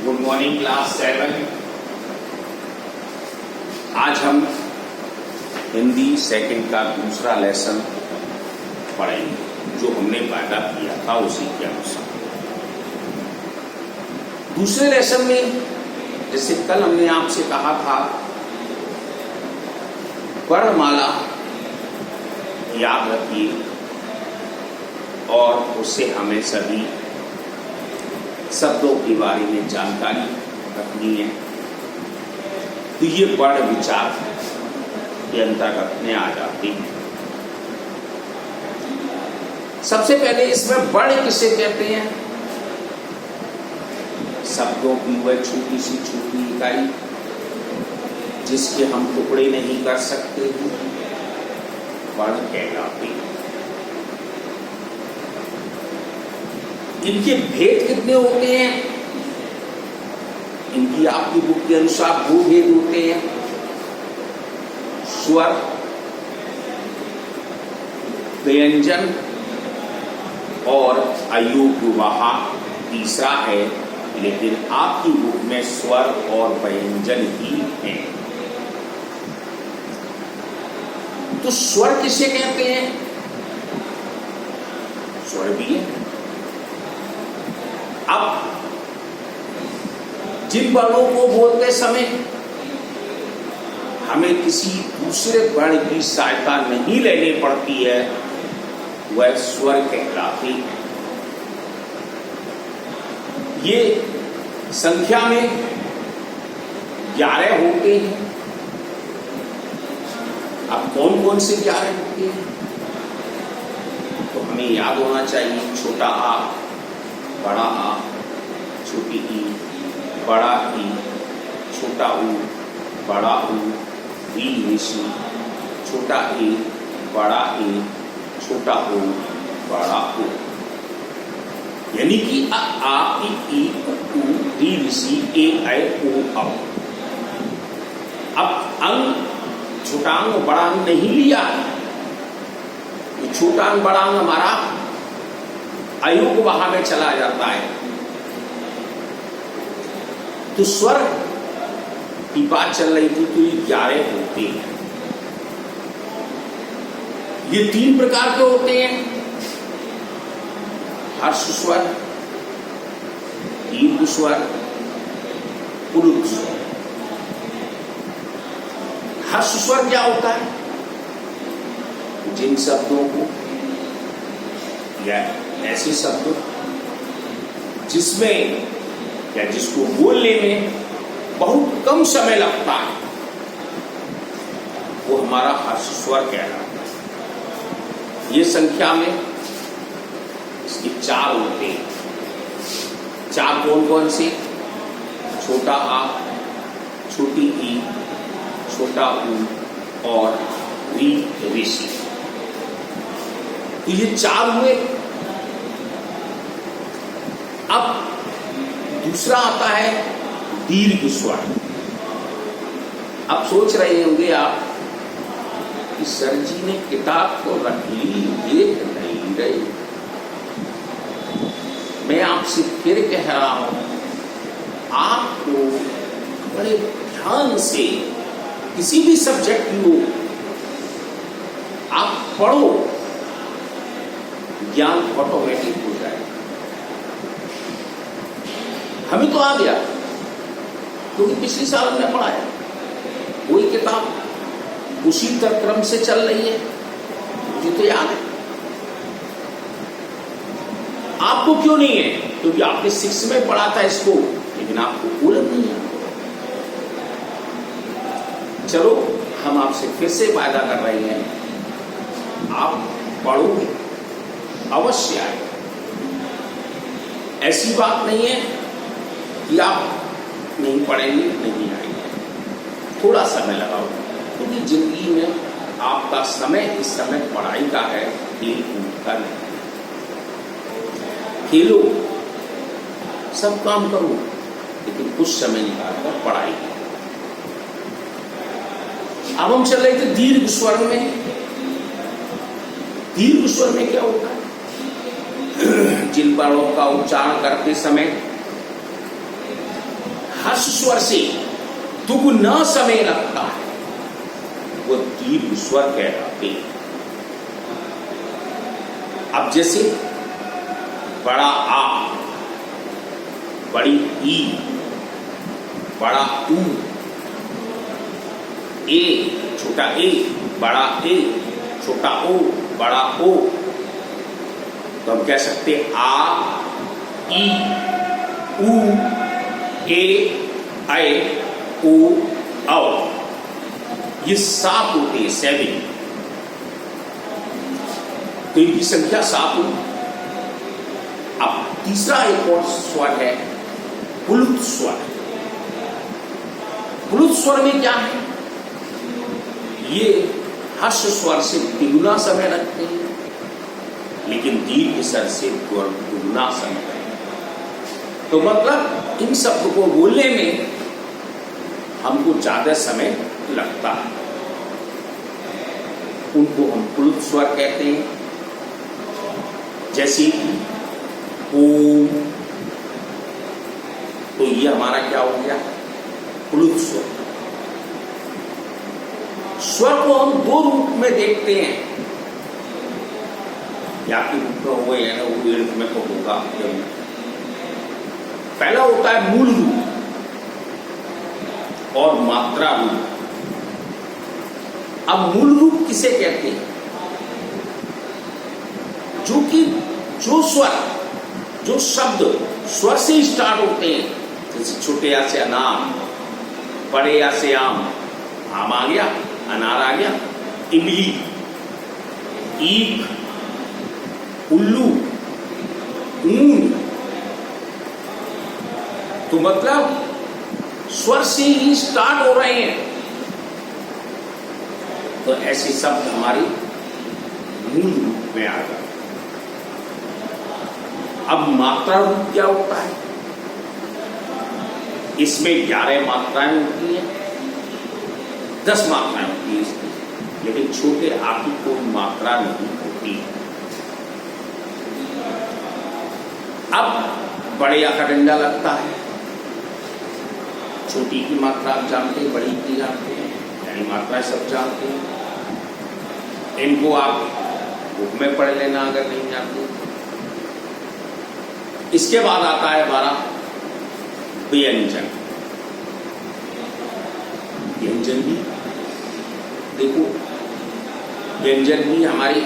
Good morning class 7। आज हम Hindi second का दूसरा लेसन पढ़ेंगे जो हमने वादा किया था उसी के अनुसार। दूसरे लेसन में जैसे कल हमने आपसे कहा था वर्णमाला याद रखिए और उससे हमें सभी शब्दों के बारे में जानकारी रखनी है। तो ये वर्ण विचार के अंतर्गत में आ जाती है। सबसे पहले इसमें वर्ण किसे कहते हैं? शब्दों की वह छोटी इकाई जिसके हम टुकड़े नहीं कर सकते वर्ण कहलाते हैं। इनके भेद कितने होते हैं? इनकी आपकी बुक के अनुसार 2 भेद होते हैं, स्वर व्यंजन और अयोग्यवाहा तीसरा है, लेकिन आपकी बुक में स्वर और व्यंजन ही है। तो स्वर किसे कहते हैं? स्वर भी है। अब जिन वर्णों को बोलते समय हमें किसी दूसरे वर्ण की सहायता नहीं लेनी पड़ती है वह स्वर कहलाती है। ये संख्या में 11 होते हैं। अब कौन कौन से 11 होते हैं तो हमें याद होना चाहिए। छोटा आ, बड़ा आ, छोटी ई, बड़ा ई, छोटा ऊ, बड़ा ऊ, ऋषि, छोटा ए, बड़ा ए, छोटा ओ, बड़ा ओ। यानी कि आ ई ऊ ऋषि ए ऐ ओ औ। अब अंग छोटा अंग बड़ा अंग नहीं लिया। ये छोटा अंग बड़ा अंग हमारा अयुग वहां में चला जाता है। तो स्वर की बात चल रही थी तो ये 11 होते हैं। ये 3 प्रकार के होते हैं, हर्ष स्वर, दीर्घ स्वर, पुरुष स्वर। हर्ष स्वर क्या होता है? जिन शब्दों को या ऐसे शब्द जिसमें या जिसको बोलने में बहुत कम समय लगता है वो हमारा हर्ष स्वर कहलाता है। ये संख्या में इसके 4 होते हैं। 4 कौन कौन से? छोटा आ, छोटी ई, छोटा ऊ और ऋषि। तो ये 4 हुए। अब दूसरा आता है दीर्घ स्वर। अब सोच रहे होंगे आप कि सर जी ने किताब तो रख ली, देख नहीं रही। मैं आपसे फिर कह रहा हूं, आपको बड़े ध्यान से किसी भी सब्जेक्ट को आप पढ़ो, ज्ञान ऑटोमेटिक हो जाएगा। हमें तो आ गया क्योंकि पिछले साल हमने पढ़ाया। वही किताब उसी क्रम से चल रही है, मुझे तो याद है। आपको क्यों नहीं है? क्योंकि आपने 6 में पढ़ा था इसको, लेकिन आपको पूरा नहीं है। चलो हम आपसे फिर से वादा कर रहे हैं, आप पढ़ोगे अवश्य आए। ऐसी बात नहीं है कि आप नहीं पढ़ेंगे नहीं आएंगे। थोड़ा समय लगाओ, क्योंकि जिंदगी में आपका समय इस समय पढ़ाई का है, खेल कूद का नहीं। खेलो, सब काम करो, लेकिन कुछ समय निकालकर पढ़ाई करो। अब हम चल रहे थे दीर्घ स्वर में। दीर्घ स्वर में क्या होता है? जिन वर्णों का उच्चारण करते समय हर्ष स्वर से दुगुना समय लगता है, वो दीर्घ स्वर कहलाते हैं। अब जैसे बड़ा आ, बड़ी ई, बड़ा ऊ, ए, छोटा ए, बड़ा ए, छोटा ओ, बड़ा ओ, तो हम कह सकते हैं आ, ई, ऊ, ए, ऐ, ओ, औ। ये 7 होते हैं, 7। तो इनकी संख्या 7 हुई। अब तीसरा एक और स्वर है पुलुत स्वर। पुलुत स्वर में क्या है? ये हर्ष स्वर से तिगुना समय लगते हैं, लेकिन दीर्घ स्वर से दुगुना समय लगते हैं। तो मतलब इन शब्द को बोलने में हमको ज्यादा समय लगता है, उनको हम पुलुत स्वर कहते हैं। जैसे ओम, तो ये हमारा क्या हो गया? पुलुत स्वर। स्वर को हम 2 रूप में देखते हैं, या कि रूप में हुए या वो में तो होगा। पहला होता है मूल रूप और मात्रा रूप। अब मूल रूप किसे कहते हैं? जो कि जो स्वर, जो शब्द स्वर से स्टार्ट होते हैं, जैसे छोटे या से अनाम, बड़े या से आम आ गया, अनार आ गया, इमली, ईख, उल्लू, ऊन। तो मतलब स्वर से ही स्टार्ट हो रहे हैं, तो ऐसे शब्द हमारे मूल रूप में आ गए। अब मात्रा रूप क्या होता है? इसमें 11 मात्राएं होती हैं, 10 मात्राएं होती हैं इसकी, लेकिन छोटे आ की कोई मात्रा नहीं होती। अब बड़े आ का डंडा लगता है। छोटी की मात्रा आप जानते हैं, बड़ी की जानते हैं, यानी मात्राएं सब जानते हैं। इनको आप बुक में पढ़ लेना अगर नहीं जानते। इसके बाद आता है हमारा व्यंजन। व्यंजन भी देखो, व्यंजन भी हमारे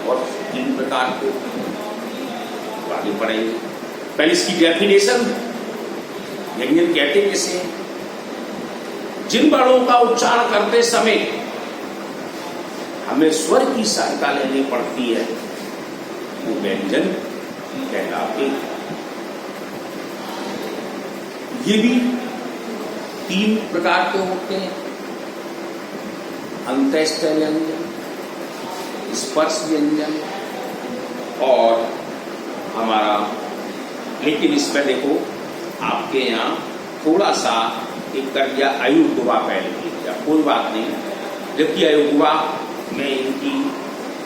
और 3 प्रकार के आगे पढ़ेंगे। पहले इसकी डेफिनेशन, व्यंजन कहते किसे? जिन वर्णों का उच्चारण करते समय हमें स्वर की सहायता लेनी पड़ती है, वो व्यंजन कहलाते हैं। ये भी 3 प्रकार के होते हैं, अंतस्थ व्यंजन, स्पर्श व्यंजन और हमारा। लेकिन इसमें देखो, आपके यहाँ थोड़ा सा एक कर दिया अयुग्वा पहले किया, कोई बात नहीं, जबकि अयुग्वा में इनकी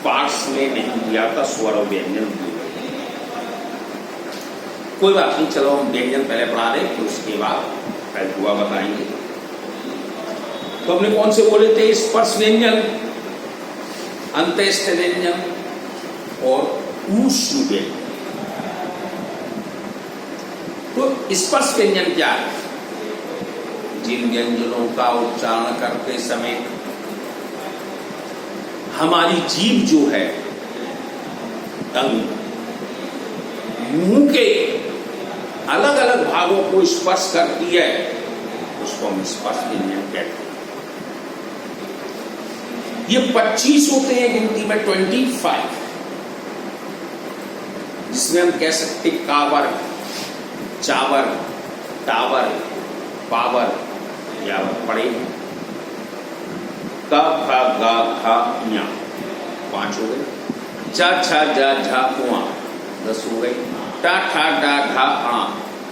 पार्ट्स में नहीं दिया था स्वर और व्यंजन दिए। कोई बात नहीं, चलो हम व्यंजन पहले पढ़ा दें, फिर उसके बाद अयुग्वा बताएंगे। तो हमने कौन से बोले थे? स्पर्श व्यंजन, अंतस्थ व्यंजन और ऊष्म व्यंजन। तो स्पर्श व्यंजन क्या है? जिन व्यंजनों का उच्चारण करते समय हमारी जीभ जो है अंग मुंह के अलग अलग भागों को स्पर्श करती है, उसको हम स्पर्श व्यंजन कहते हैं। ये 25 होते हैं गिनती में, 25, जिसमें हम कह सकते कावर, चावर, टावर, पावर, या पड़े। क ख ग घ ञ 5 हो गए। च छ ज झ उ 10 हो गए। ट ठ ड ढ ण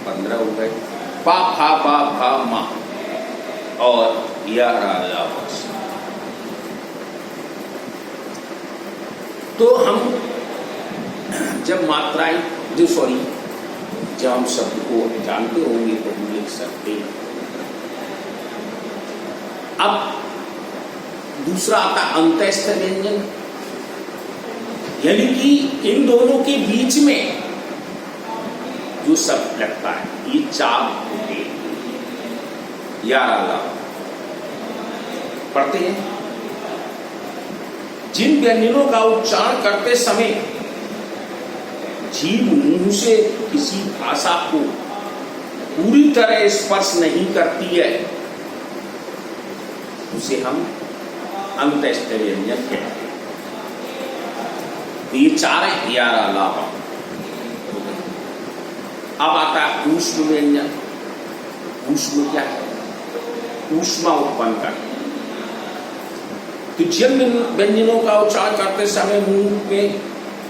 15 हो गए। प फ ब भ म और य र ल व। तो हम जब मात्राएं जब हम शब्द को जानते होंगे तो हम लिख सकते हैं। अब दूसरा आता अंतस्थ व्यंजन, यानी कि इन दोनों के बीच में जो शब्द लगता है, ये चार होते हैं। 11 लाभ पढ़ते हैं। जिन व्यंजनों का उच्चारण करते समय जीभ मुंह से किसी भाषा को पूरी तरह स्पर्श नहीं करती है, उसे हम अंतस्थ व्यंजन कहते हैं। तो ये चार 11 लाभ। अब आता है ऊष्म व्यंजन। ऊष्म क्या है? ऊष्मा उत्पन्न करते। तो जिन व्यंजनों का उच्चारण करते समय मुंह में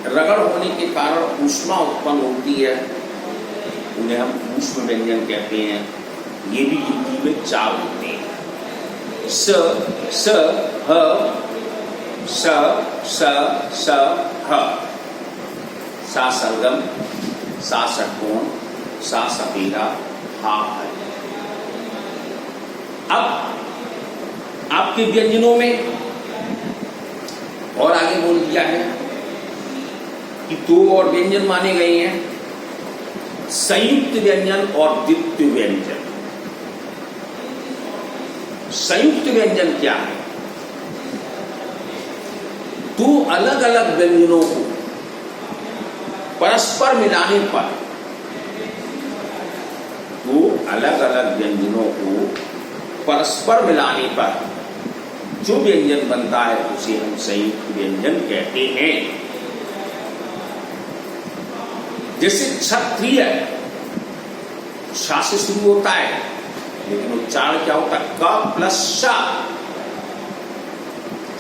रगड़ होने के कारण ऊष्मा उत्पन्न होती है, उन्हें हम ऊष्म व्यंजन कहते हैं। ये भी हिंदी में चार होते हैं। स, स, ह, स, स, स, ह। सा सरगम, सा षटकोण, सा सपेरा, हा है। अब आपके व्यंजनों में और आगे बोल दिया है कि दो और व्यंजन माने गए हैं, संयुक्त व्यंजन और द्वित्व व्यंजन। संयुक्त व्यंजन क्या है? दो अलग अलग व्यंजनों को परस्पर मिलाने पर, दो अलग अलग व्यंजनों को परस्पर मिलाने पर जो व्यंजन बनता है उसे हम संयुक्त व्यंजन कहते हैं। जैसे क्षत्रिय शा से शुरू होता है, लेकिन उच्चारण क्या होता है? क प्लस शा,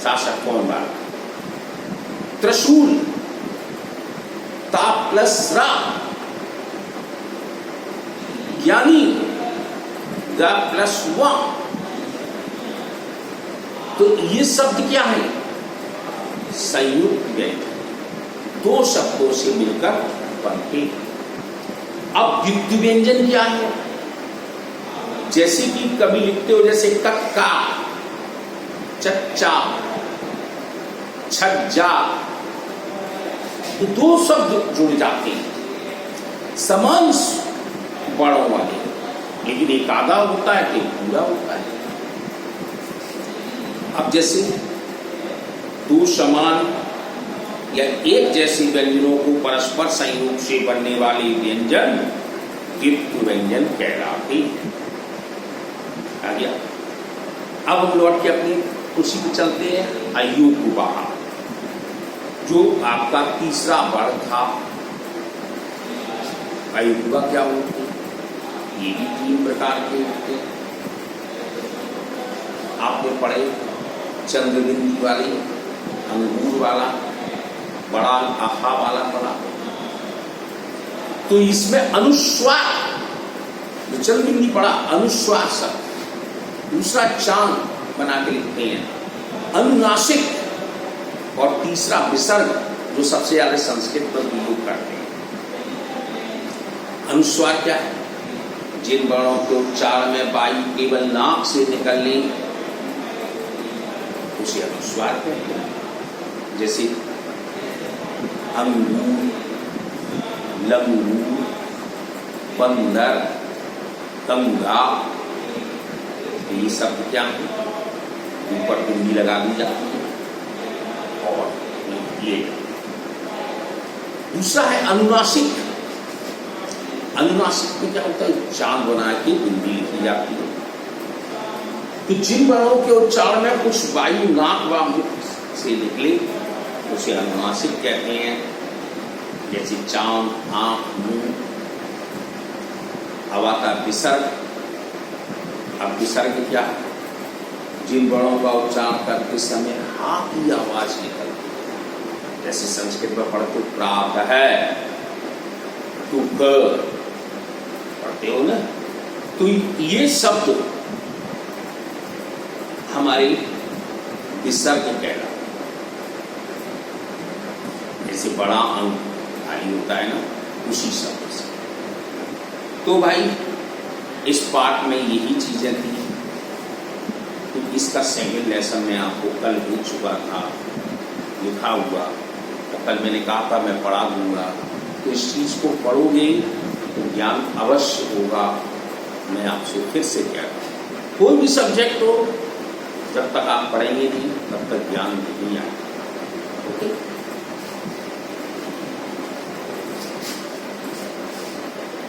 शासक कौन बात? त्रिशूल ता प्लस रा, ज्ञानी ग प्लस वा। तो ये शब्द क्या है? संयुक्त व्यंजन, दो शब्दों से मिलकर बनते। अब द्वित्व व्यंजन क्या है? जैसे कि कभी लिखते हो, जैसे कक्का, चच्चा, छज्जा, तो दो शब्द जुड़ जाते हैं समान बड़ों वाले, लेकिन एक आधा होता है, एक पूरा होता है। अब जैसे दो समान या एक जैसे व्यंजनों को परस्पर संयोग से बनने वाले व्यंजन द्वित्व व्यंजन कहलाते हैं। आ गया। अब हम लौट के अपनी उसी पे चलते हैं। अयोग्य, जो आपका तीसरा वर्ग था। अयोग्य क्या होते? ये भी 3 प्रकार के होते हैं। आपने पढ़े चंद्रबिंदी वाली, अंगूर वाला, बड़ा आहा वाला पढ़ा। तो इसमें अनुस्वार, जो चंद्रबिंदी पढ़ा, अनुस्वार शब्द, दूसरा चांद बना के लिखते हैं, अनुनासिक, और तीसरा विसर्ग, जो सबसे ज्यादा संस्कृत में प्रयोग करते हैं। अनुस्वार क्या है? जिन वर्णों के उच्चारण में वायु केवल नाक से निकलने, उसे अनुस्वार कहते हैं। जैसे अंगूर, लंगूर, बंदर, कंगा, ये शब्द क्या है? ऊपर बिंदी लगा दी जाती है। और ये दूसरा है अनुनासिक। अनुनासिक में क्या होता है? चांद बना के बिंदी लिखी जाती है। तो जिन वर्णों के उच्चारण में कुछ वायु नाक व मुख से निकले, उसे अनुनासिक कहते हैं। जैसे चांद, आंख, मुंह। अब आता विसर्ग। अब विसर्ग क्या है? जिन वर्णों का उच्चारण करते समय हा की आवाज निकलती है। जैसे संस्कृत में पढ़ते प्रातः है, तो पढ़ते हो ना, तो ये शब्द हमारे विसर्ग कहलाते। जैसे बड़ा अंक आई होता है ना, उसी शब्द से। तो भाई इस पार्ट में यही चीजें थी। तो इसका सेकंड लेसन मैं आपको कल हो चुका था, लिखा हुआ, तो कल मैंने कहा था मैं पढ़ा दूंगा। तो इस चीज को पढ़ोगे तो ज्ञान अवश्य होगा। मैं आपसे फिर से कहता हूँ, कोई भी सब्जेक्ट हो, जब तक आप पढ़ेंगे नहीं तब तक ज्ञान नहीं आएगा। ओके।